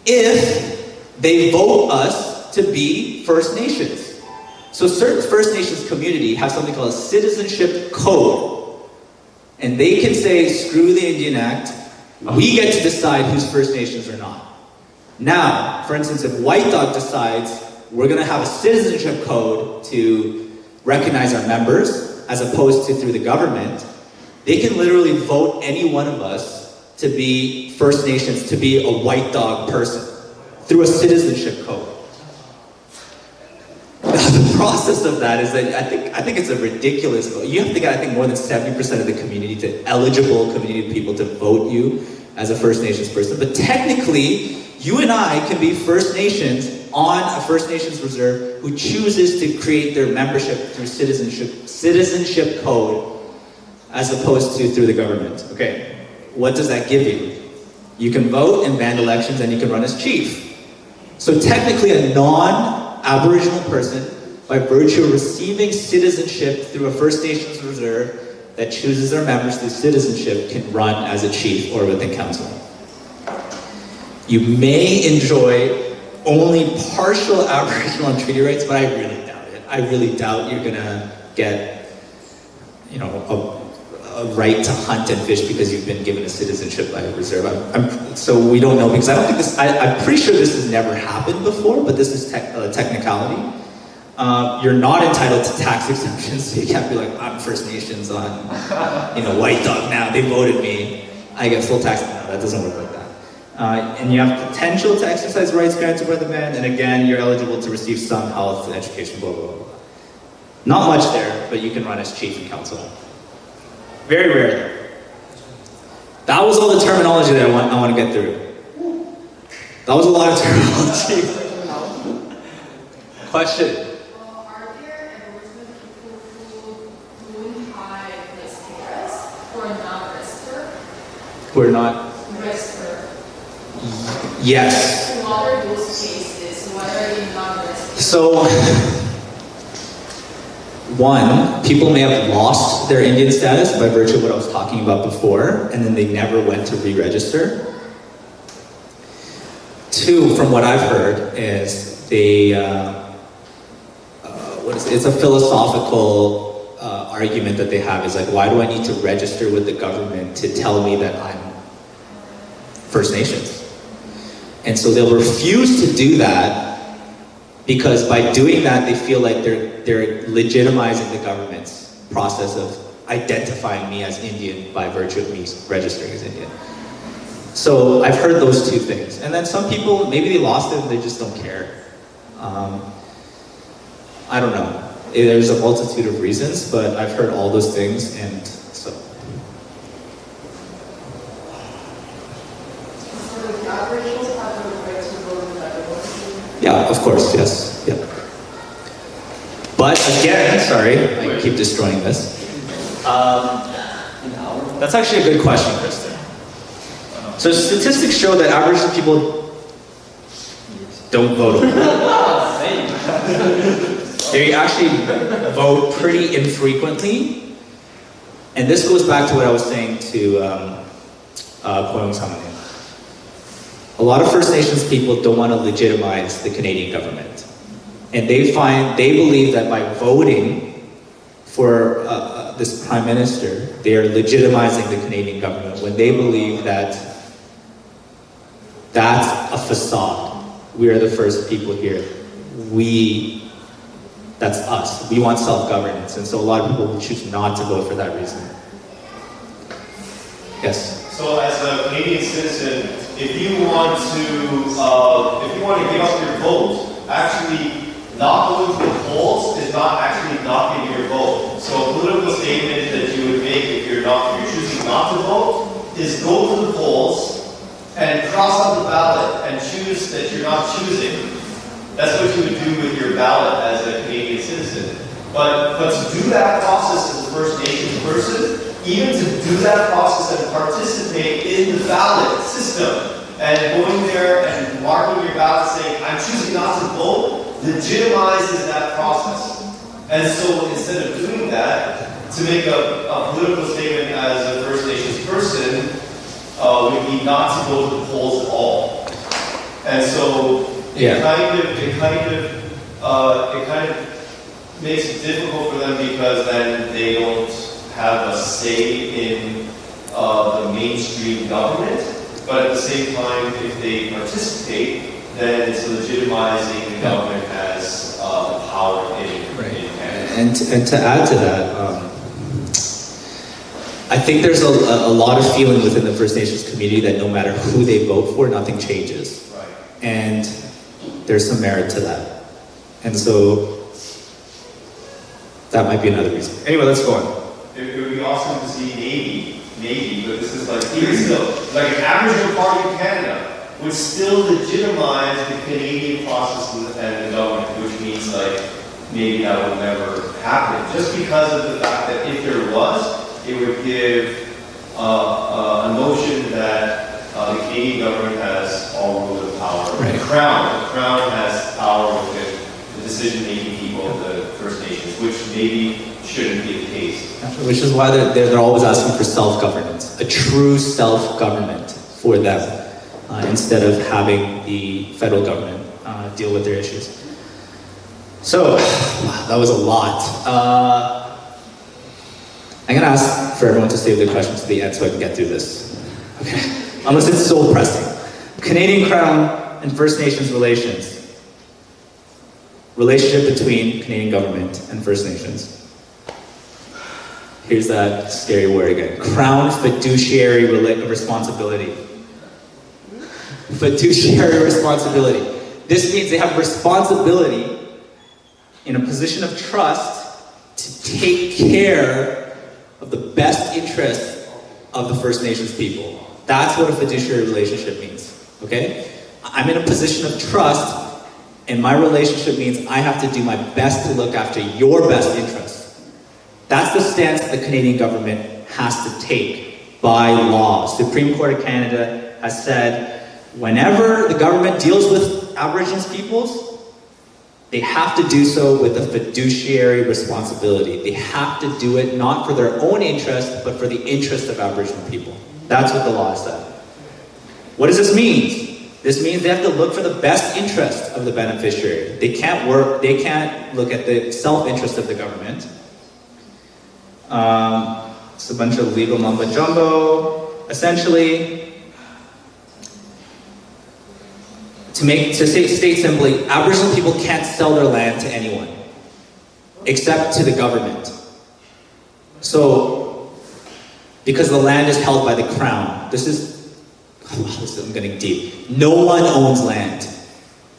if they vote us to be First Nations. So certain First Nations community have something called a citizenship code. And they can say, screw the Indian Act, we get to decide who's First Nations or not. Now, for instance, if White Dog decides we're gonna have a citizenship code to recognize our members, as opposed to through the government, they can literally vote any one of us to be First Nations, to be a White Dog person, through a citizenship code. The process of that is that I think it's a ridiculous vote. You have to get, I think, more than 70% of the community, to eligible community people, to vote you as a First Nations person. But technically, you and I can be First Nations on a First Nations reserve who chooses to create their membership through citizenship code, as opposed to through the government. Okay, what does that give you? You can vote in band elections and you can run as chief. So technically a non-Aboriginal person, by virtue of receiving citizenship through a First Nations reserve that chooses their members through citizenship, can run as a chief or within council. You may enjoy only partial Aboriginal and treaty rights, but I really doubt it. I really doubt you're gonna get, you know, a right to hunt and fish because you've been given a citizenship by a reserve. So we don't know, because I don't think this, I'm pretty sure this has never happened before, but this is a technicality. You're not entitled to tax exemptions, so you can't be like, I'm First Nations on, White Dog now, they voted me, I get full tax. No, that doesn't work like that. And you have potential to exercise rights granted by the band, and again, you're eligible to receive some health and education, blah, blah, blah. Not much there, but you can run as chief and council. Very rare. That was all the terminology that I want to get through. That was a lot of terminology. Question? Are there Aboriginal people who high risk areas or not registered? We're not. Registered. Yes. What are those cases? What are they not registered? So, one, people may have lost their Indian status by virtue of what I was talking about before, and then they never went to re-register. Two, from what I've heard, is they, it's a philosophical argument that they have, is like, why do I need to register with the government to tell me that I'm First Nations? And so they'll refuse to do that, because by doing that, they feel like they're legitimizing the government's process of identifying me as Indian by virtue of me registering as Indian. So I've heard those two things. And then some people, maybe they lost it and they just don't care. I don't know. There's a multitude of reasons, but I've heard all those things, and so. So the Aboriginals have the right to vote in that election? Yeah, of course, yes. Yeah. But again, sorry, I keep destroying this. That's actually a good question, Kristen. So statistics show that Aboriginal people don't vote. They actually vote pretty infrequently. And this goes back to what I was saying to Poyong Samanin. A lot of First Nations people don't want to legitimize the Canadian government. And they believe that by voting for this Prime Minister, they are legitimizing the Canadian government when they believe that that's a facade. We are the first people here. That's us. We want self-governance. And so a lot of people will choose not to vote for that reason. Yes? So as a Canadian citizen, if you want to give up your vote, actually not going to the polls is not actually not giving your vote. So a political statement that you would make if you're choosing not to vote is go to the polls and cross out the ballot and choose that you're not choosing. That's what you would do with your ballot as a Canadian citizen. But to do that process as a First Nations person, even to do that process and participate in the ballot system, and going there and marking your ballot saying, I'm choosing not to vote, legitimizes that process. And so instead of doing that, to make a political statement as a First Nations person, would be not to go to the polls at all. And so it kind of makes it difficult for them because then they don't have a say in the mainstream government. But at the same time, if they participate, then it's legitimizing the government as the power in Canada. And to add to that, I think there's a lot of feeling within the First Nations community that no matter who they vote for, nothing changes. Right. And there's some merit to that. And so that might be another reason. Anyway, let's go on. It would be awesome to see Navy, but this is like, even still, like an Aboriginal party in Canada would still legitimize the Canadian process and the government, which means like maybe that would never happen. Just because of the fact that if there was, it would give a notion that the Canadian government has all rule and power. Right. The Crown has power within the decision-making people of the First Nations, which maybe shouldn't be the case. Which is why they're always asking for self-governance, a true self-government for them, instead of having the federal government deal with their issues. So, wow, that was a lot. I'm gonna ask for everyone to save their questions to the end so I can get through this. Okay, unless it's so pressing. Canadian Crown and First Nations relations. Relationship between Canadian government and First Nations. Here's that scary word again. Crown fiduciary responsibility. Fiduciary responsibility. This means they have responsibility in a position of trust to take care of the best interests of the First Nations people. That's what a fiduciary relationship means, okay? I'm in a position of trust, and my relationship means I have to do my best to look after your best interests. That's the stance the Canadian government has to take by law. Supreme Court of Canada has said, whenever the government deals with Aboriginal peoples, they have to do so with a fiduciary responsibility. They have to do it not for their own interest, but for the interest of Aboriginal people. That's what the law said. What does this mean? This means they have to look for the best interest of the beneficiary. They can't look at the self-interest of the government. It's a bunch of legal mumbo jumbo. Essentially, to state simply, Aboriginal people can't sell their land to anyone, except to the government. So, because the land is held by the Crown, I'm getting deep. No one owns land.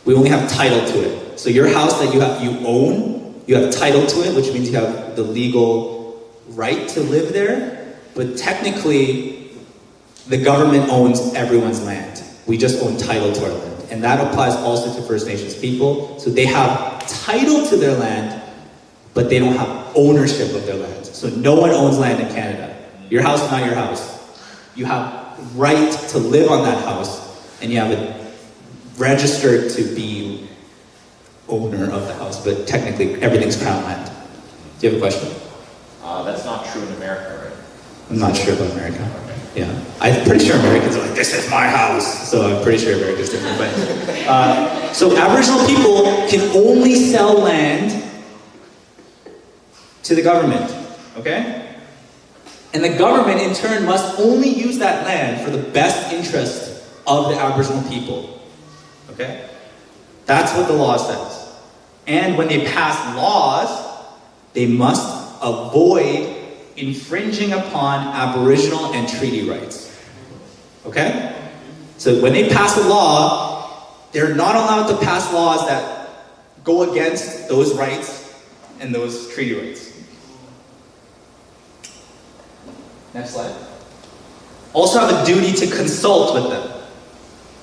We only have title to it. So your house that you own, you have title to it, which means you have the legal right to live there, but technically, the government owns everyone's land. We just own title to our land. And that applies also to First Nations people. So they have title to their land, but they don't have ownership of their land. So no one owns land in Canada. Your house is not your house. You have right to live on that house, and you have it registered to be owner of the house, but technically everything's Crown land. Do you have a question? That's not true in America, right? I'm not sure about America. Yeah, I'm pretty sure Americans are like, this is my house. So I'm pretty sure America's different. But so Aboriginal people can only sell land to the government, okay? And the government, in turn, must only use that land for the best interest of the Aboriginal people. Okay? That's what the law says. And when they pass laws, they must avoid infringing upon Aboriginal and treaty rights. Okay? So when they pass a law, they're not allowed to pass laws that go against those rights and those treaty rights. Next slide. Also have a duty to consult with them.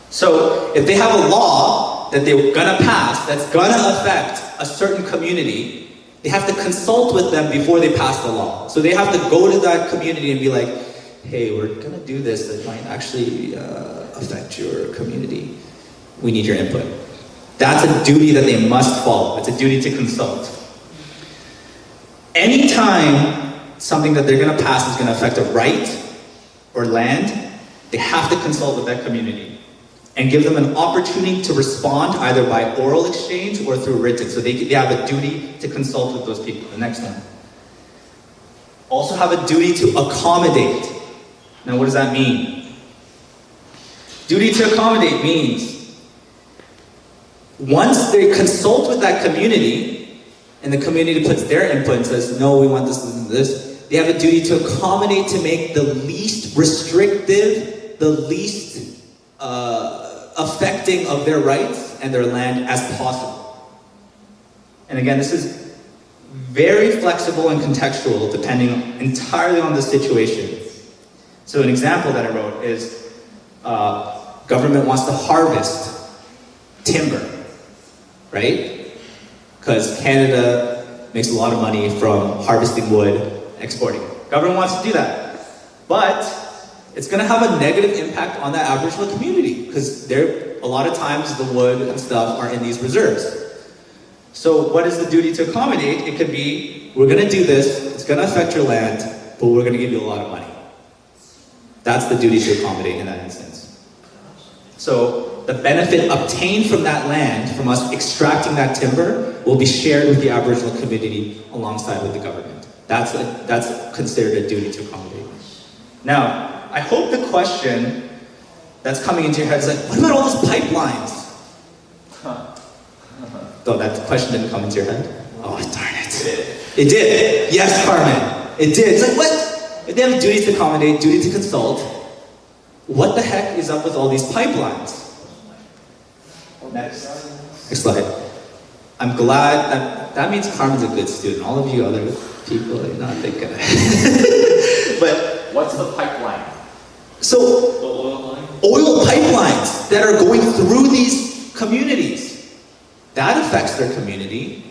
So if they have a law that they're gonna pass that's gonna affect a certain community, they have to consult with them before they pass the law. So they have to go to that community and be like, hey, we're gonna do this that might actually affect your community. We need your input. That's a duty that they must follow. It's a duty to consult. Anytime something that they're going to pass is going to affect a right or land, they have to consult with that community and give them an opportunity to respond either by oral exchange or through written. So they have a duty to consult with those people. The next one. Also have a duty to accommodate. Now what does that mean? Duty to accommodate means once they consult with that community and the community puts their input and says, no, we want this, this, and this, they have a duty to accommodate to make the least restrictive, the least affecting of their rights and their land as possible. And again, this is very flexible and contextual depending entirely on the situation. So an example that I wrote is government wants to harvest timber, right? Because Canada makes a lot of money from harvesting wood, exporting. Government wants to do that. But it's going to have a negative impact on that Aboriginal community because a lot of times the wood and stuff are in these reserves. So what is the duty to accommodate? It could be, we're going to do this, it's going to affect your land, but we're going to give you a lot of money. That's the duty to accommodate in that instance. So the benefit obtained from that land, from us extracting that timber, will be shared with the Aboriginal community alongside with the government. That's considered a duty to accommodate. Now, I hope the question that's coming into your head is like, what about all those pipelines? Though that question didn't come into your head? Oh, darn it. It did. Yes, Carmen. It did. It's like, what? If they have a duty to accommodate, duty to consult, what the heck is up with all these pipelines? Next slide. I'm glad that means Carmen's a good student. All of you other people are not thinking. But what's the pipeline? So The oil line? oil pipelines that are going through these communities, that affects their community.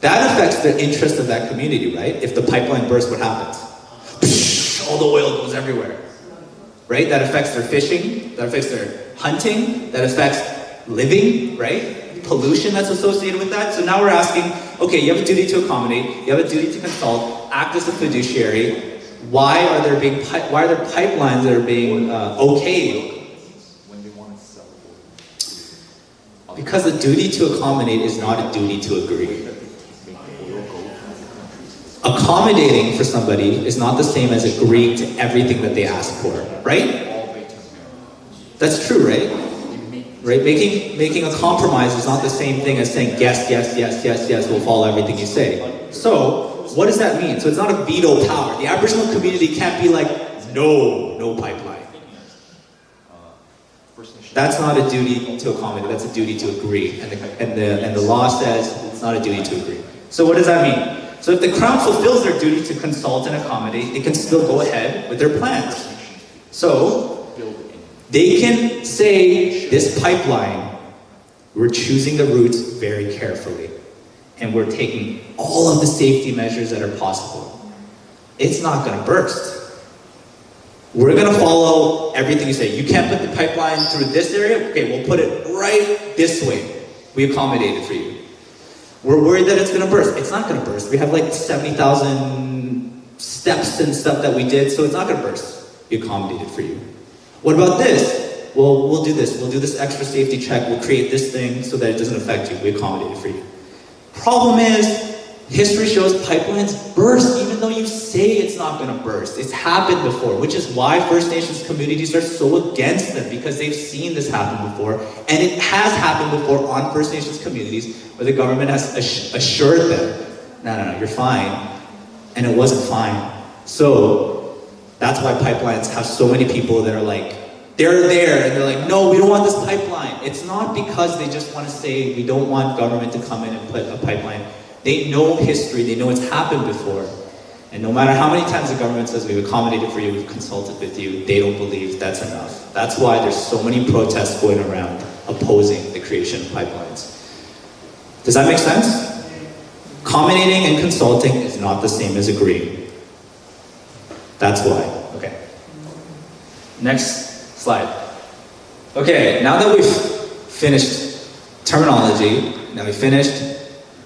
That affects the interest of that community, right? If the pipeline bursts, what happens? All the oil goes everywhere, right? That affects their fishing, that affects their hunting, that affects living, right? Pollution that's associated with that. So now we're asking, okay, you have a duty to accommodate, you have a duty to consult, act as a fiduciary. Why are there pipelines that are being okayed? When they want to sell oil. Because the duty to accommodate is not a duty to agree. Accommodating for somebody is not the same as agreeing to everything that they ask for, right? That's true, right? Right? Making a compromise is not the same thing as saying yes, yes, yes, yes, yes, we'll follow everything you say. So, what does that mean? So it's not a veto power. The Aboriginal community can't be like, no pipeline. That's not a duty to accommodate, that's a duty to agree. And the law says it's not a duty to agree. So what does that mean? So if the Crown fulfills their duty to consult and accommodate, they can still go ahead with their plans. So, they can say, this pipeline, we're choosing the routes very carefully. And we're taking all of the safety measures that are possible. It's not gonna burst. We're gonna follow everything you say. You can't put the pipeline through this area? Okay, we'll put it right this way. We accommodated for you. We're worried that it's gonna burst. It's not gonna burst. We have like 70,000 steps and stuff that we did, so it's not gonna burst. We accommodated for you. What about this? Well, we'll do this. We'll do this extra safety check. We'll create this thing so that it doesn't affect you. We accommodated for you. Problem is, History shows pipelines burst even though you say it's not going to burst. It's happened before, which is why First Nations communities are so against them, because they've seen this happen before. And it has happened before on First Nations communities where the government has assured them, no, you're fine. And it wasn't fine. So that's why pipelines have so many people that are like, they're there and they're like, no, we don't want this pipeline. It's not because they just want to say we don't want government to come in and put a pipeline. They know history, they know it's happened before. And no matter how many times the government says we've accommodated for you, we've consulted with you, they don't believe that's enough. That's why there's so many protests going around opposing the creation of pipelines. Does that make sense? Accommodating and consulting is not the same as agreeing. That's why. Okay. Next slide. Okay, now that we've finished terminology, now we've finished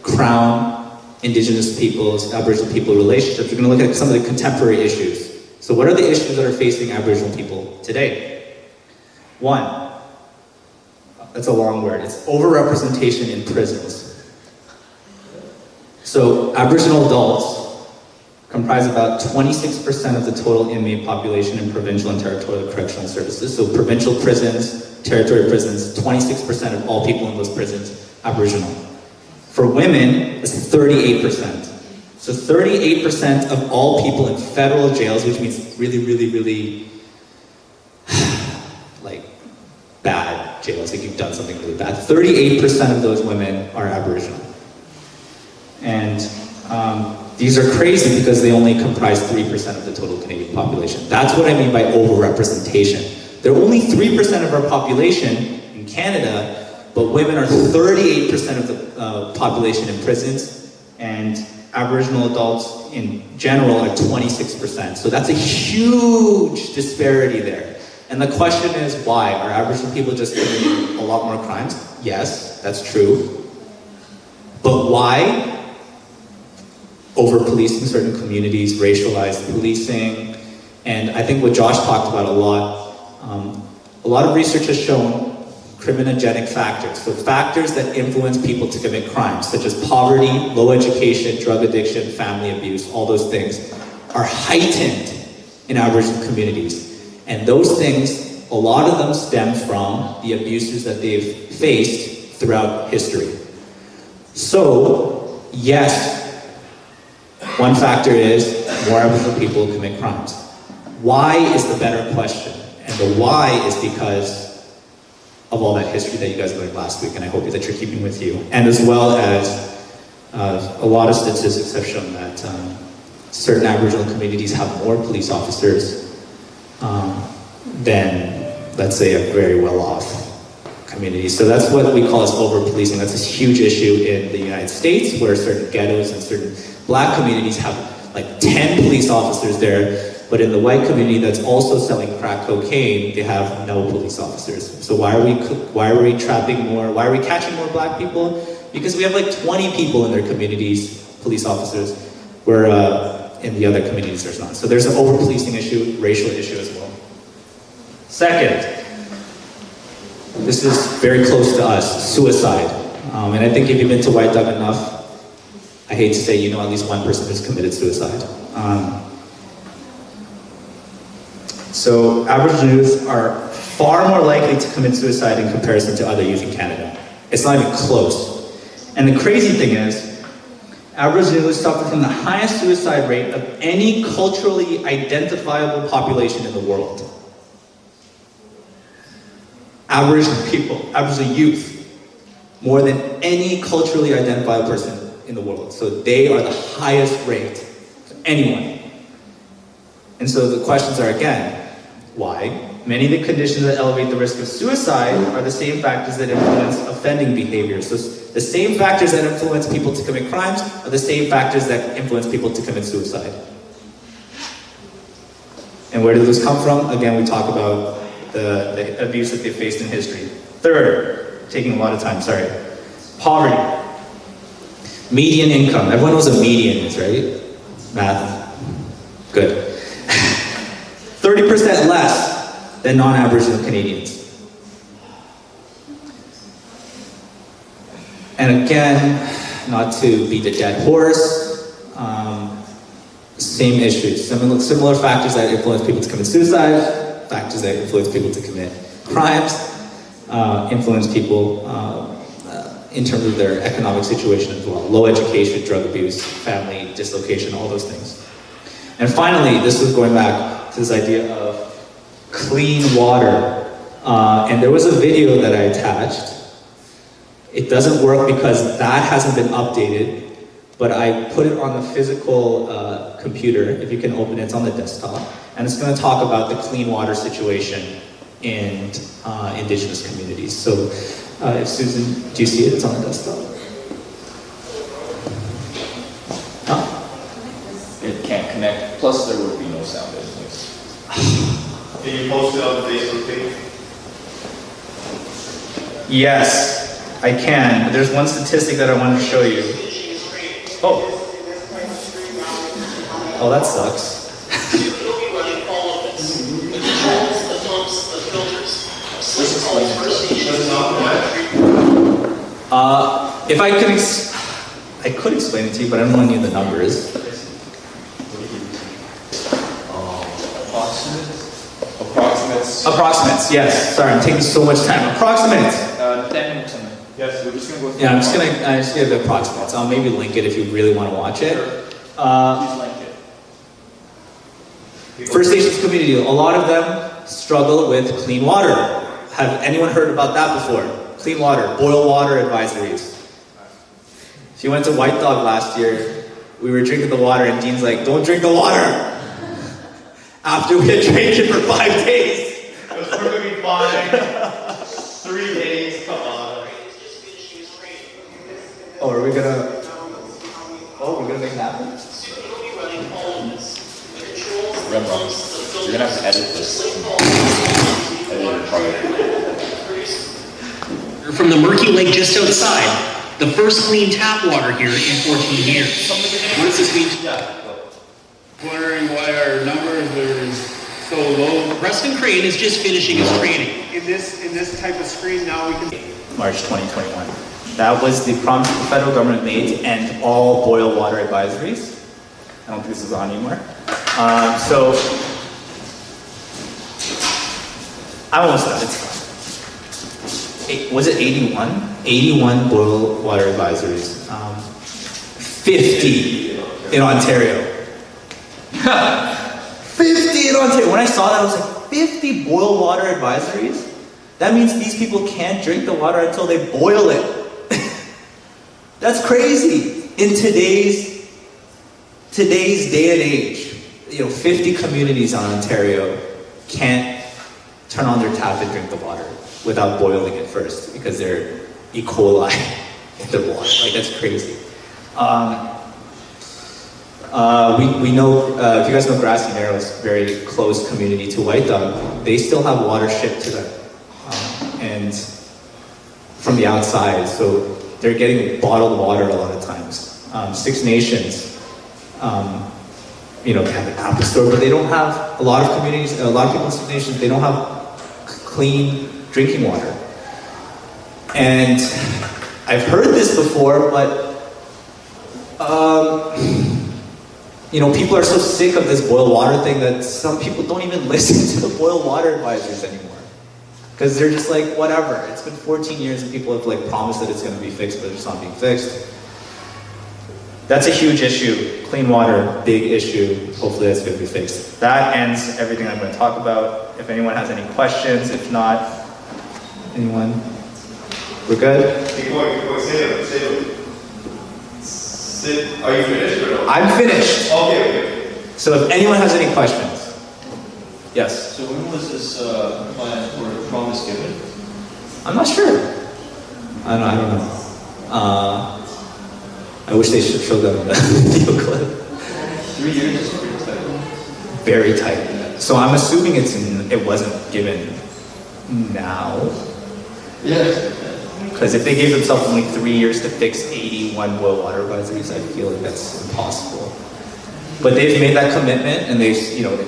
Crown, Indigenous peoples, Aboriginal people relationships, we're going to look at some of the contemporary issues. So what are the issues that are facing Aboriginal people today? One, that's a long word, it's overrepresentation in prisons. So Aboriginal adults comprise about 26% of the total inmate population in provincial and territorial correctional services. So provincial prisons, territory prisons, 26% of all people in those prisons, Aboriginal. For women, it's 38%. So 38% of all people in federal jails, which means really, like, bad jails, like you've done something really bad. 38% of those women are Aboriginal. And these are crazy because they only comprise 3% of the total Canadian population. That's what I mean by overrepresentation. They're only 3% of our population in Canada, but women are 38% of the population in prisons, and Aboriginal adults in general are 26%. So that's a huge disparity there. And the question is why? Are Aboriginal people just committing a lot more crimes? Yes, that's true. But why? Over-policing certain communities, racialized policing, and I think what Josh talked about a lot of research has shown criminogenic factors, so factors that influence people to commit crimes, such as poverty, low education, drug addiction, family abuse, all those things are heightened in Aboriginal communities. And those things, a lot of them stem from the abuses that they've faced throughout history. So, yes, one factor is more Aboriginal people commit crimes. Why is the better question? And the why is because of all that history that you guys learned last week, and I hope that you're keeping with you. And as well as a lot of statistics have shown that certain Aboriginal communities have more police officers than, let's say, a very well-off community. So that's what we call as over-policing. That's a huge issue in the United States, where certain ghettos and certain black communities have like 10 police officers there, but in the white community that's also selling crack cocaine, they have no police officers. So why are we trapping more? Why are we catching more black people? Because we have like 20 people in their communities, police officers, where in the other communities there's not. So there's an over-policing issue, racial issue as well. Second, this is very close to us, suicide. And I think if you've been to White Dove enough, I hate to say you know at least one person who's committed suicide. So Aboriginal youth are far more likely to commit suicide in comparison to other youth in Canada. It's not even close. And the crazy thing is, Aboriginal youth suffer from the highest suicide rate of any culturally identifiable population in the world. Aboriginal people, Aboriginal youth, more than any culturally identifiable person in the world. So they are the highest rate of anyone. And so the questions are again, why? Many of the conditions that elevate the risk of suicide are the same factors that influence offending behavior. So the same factors that influence people to commit crimes are the same factors that influence people to commit suicide. And where do those come from? Again, we talk about the abuse that they faced in history. Third, taking a lot of time, sorry. Poverty. Median income. Everyone knows what a median is, right? Math. Good. 30% less than non-Aboriginal Canadians. And again, not to beat the dead horse, same issues, similar factors that influence people to commit suicide, factors that influence people to commit crimes, influence people in terms of their economic situation as well. Low education, drug abuse, family dislocation, all those things. And finally, this was going back to this idea of clean water. And there was a video that I attached. It doesn't work because that hasn't been updated, but I put it on the physical computer. If you can open it, it's on the desktop. And it's going to talk about the clean water situation in indigenous communities. So if Susan, do you see it? It's on the desktop. Huh? It can't connect, plus there would be no sound anyways. Can you post it on the Facebook page? Yes, I can. But there's one statistic that I wanted to show you. Oh. Oh, that sucks. If I could, I could explain it to you, but I don't want to know the numbers. Approximates, yes. Sorry, I'm taking so much time. Approximates. 10 minutes. Yes, we're just going to go through. Yeah, I'm just gonna the approximates. I'll maybe link it if you really want to watch it. Please link it. First Nations community, a lot of them struggle with clean water. Have anyone heard about that before? Clean water, boil water advisories. If you went to White Dog last year, we were drinking the water and Dean's like, don't drink the water! After we had drank it for 5 days. It was perfectly fine. 3 days, come on. Oh, are we gonna... Oh, we're gonna make it happen? Remrun, you're gonna have to edit this. Edit it. From the Murky Lake just outside. The first clean tap water here in 14 years. What does this mean? Wondering why our numbers are so low. Preston Crane is just finishing his training. In this type of screen now we can. March 2021. That was the promise the federal government made to end all boil water advisories. I don't think this is on anymore. So, I'm almost done, it's fine. Was it 81? 81 boil water advisories. 50 in Ontario. 50 in Ontario. When I saw that, I was like, 50 boil water advisories? That means these people can't drink the water until they boil it. That's crazy. In today's day and age, 50 communities in Ontario can't turn on their tap and drink the water without boiling it first because they're E. coli in their water. Like, that's crazy. We know, if you guys know Grassy Narrow, it's a very close community to White Dog. They still have water shipped to them, and from the outside, so they're getting bottled water a lot of times. Six Nations, they have an Apple store, but they don't have, a lot of communities, a lot of people in Six Nations, they don't have clean drinking water. And I've heard this before, but people are so sick of this boil water thing that some people don't even listen to the boil water advisors anymore. Because they're just like, whatever. It's been 14 years and people have promised that it's going to be fixed, but it's not being fixed. That's a huge issue. Clean water, big issue. Hopefully that's going to be fixed. That ends everything I'm going to talk about. If anyone has any questions, if not, anyone? We're good? Keep going, sit. Are you finished or no? I'm finished. Okay. So if anyone has any questions. Yes? So when was this plan or promise given? I'm not sure. I don't know. I wish they should show them the video clip. 3 years is pretty tight. Very tight. So I'm assuming it wasn't given now. Yeah. Because if they gave themselves only 3 years to fix 81 boil water advisories, I feel like that's impossible. But they've made that commitment, and they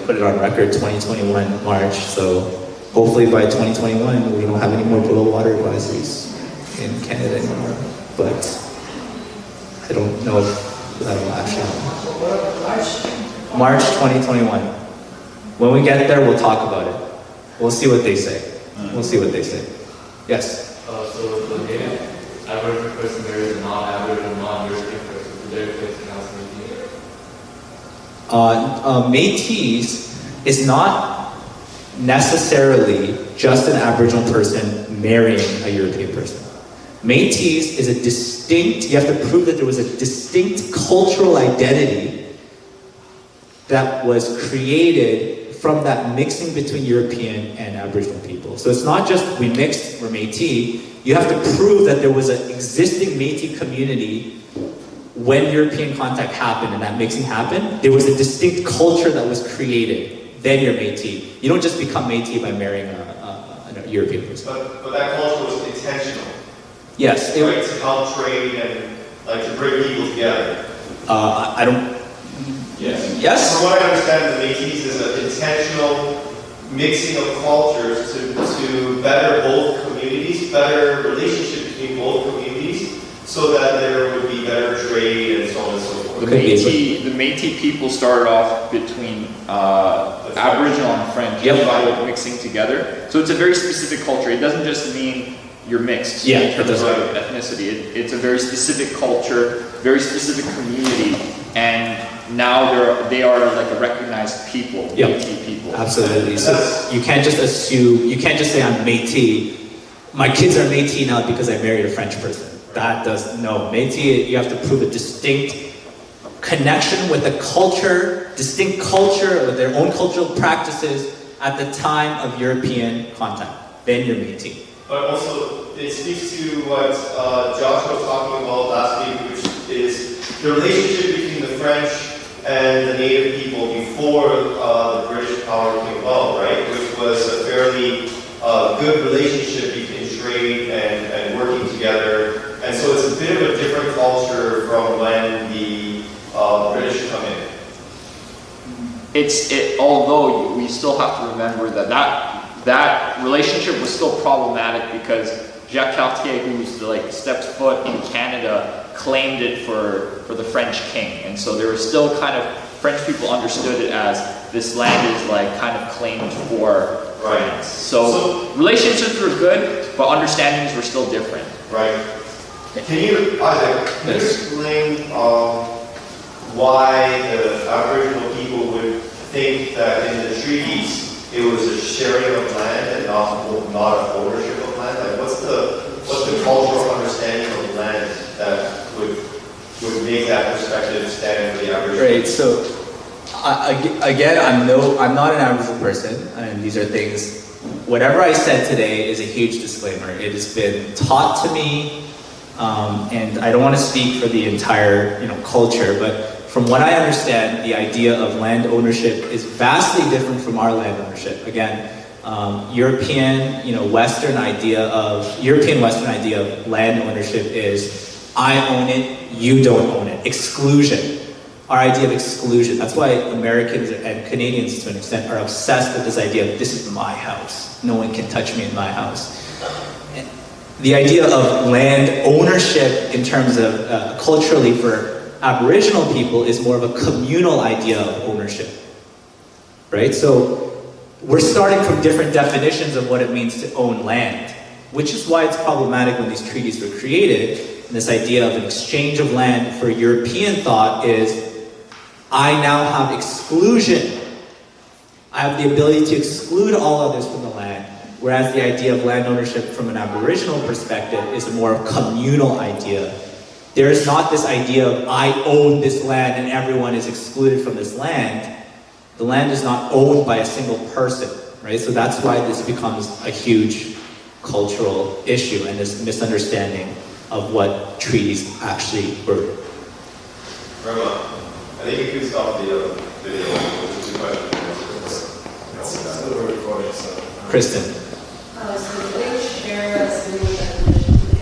put it on record 2021 March. So hopefully by 2021 we don't have any more boil water advisories in Canada anymore. But I don't know if that'll actually happen. March 2021. When we get there, we'll talk about it. We'll see what they say. We'll see what they say. Yes? So the native Aboriginal person marries a non-Aboriginal, non-European person, would they replace the council meeting? Métis is not necessarily just an Aboriginal person marrying a European person. Métis is a distinct, you have to prove that there was a distinct cultural identity that was created from that mixing between European and Aboriginal people. So it's not just we mixed, we're Métis. You have to prove that there was an existing Métis community when European contact happened and that mixing happened. There was a distinct culture that was created. Then you're Métis. You don't just become Métis by marrying a European person. But that culture was intentional. Yes. Right, to help trade and like to bring people together. I don't. Yes. Yes. From what I understand, the Métis is an intentional mixing of cultures to better both communities, better relationship between both communities, so that there would be better trade and so on and so forth. The Métis people started off between Aboriginal and French, Yep. mixing together. So it's a very specific culture. It doesn't just mean you're mixed Yeah, in terms it of ethnicity. It's a very specific culture, very specific community, and now they are like a recognized people, Yep. Métis people. Absolutely. So you can't just assume, you can't just say I'm Métis. My kids are Métis now because I married a French person. That does, no. Métis, you have to prove a distinct connection with a culture, distinct culture with their own cultural practices at the time of European contact. Then you're Métis. But also, it speaks to what Joshua was talking about last week, which is the relationship between the French and the native people before the British power came about, right? Which was a fairly good relationship between trade and working together. And so it's a bit of a different culture from when the British come in. Although we still have to remember that relationship was still problematic because Jacques Cartier, who stepped foot in Canada, claimed it for the French king, and so there was still kind of French people understood it as this land is kind of claimed for France. So relationships were good, but understandings were still different. Right. Can you, Isaac, explain why the Aboriginal people would think that in the treaties it was a sharing of land and not an ownership of land? Like, what's the cultural understanding of land that would make that perspective stand for the Aboriginal? Right. So again, I'm not an Aboriginal person, and these are things. Whatever I said today is a huge disclaimer. It has been taught to me, and I don't want to speak for the entire culture, but from what I understand, the idea of land ownership is vastly different from our land ownership. Again, European Western idea of land ownership is I own it, you don't own it. Exclusion. Our idea of exclusion. That's why Americans and Canadians, to an extent, are obsessed with this idea of this is my house. No one can touch me in my house. And the idea of land ownership in terms of culturally for Aboriginal people is more of a communal idea of ownership. Right? So we're starting from different definitions of what it means to own land, which is why it's problematic when these treaties were created. And this idea of an exchange of land for European thought is I now have exclusion. I have the ability to exclude all others from the land, whereas the idea of land ownership from an Aboriginal perspective is a more communal idea. There is not this idea of I own this land and everyone is excluded from this land. The land is not owned by a single person, right? So that's why this becomes a huge cultural issue and this misunderstanding of what treaties actually were. Rema, I think you can stop the video. There's two questions. It's still recording, so. Kristen.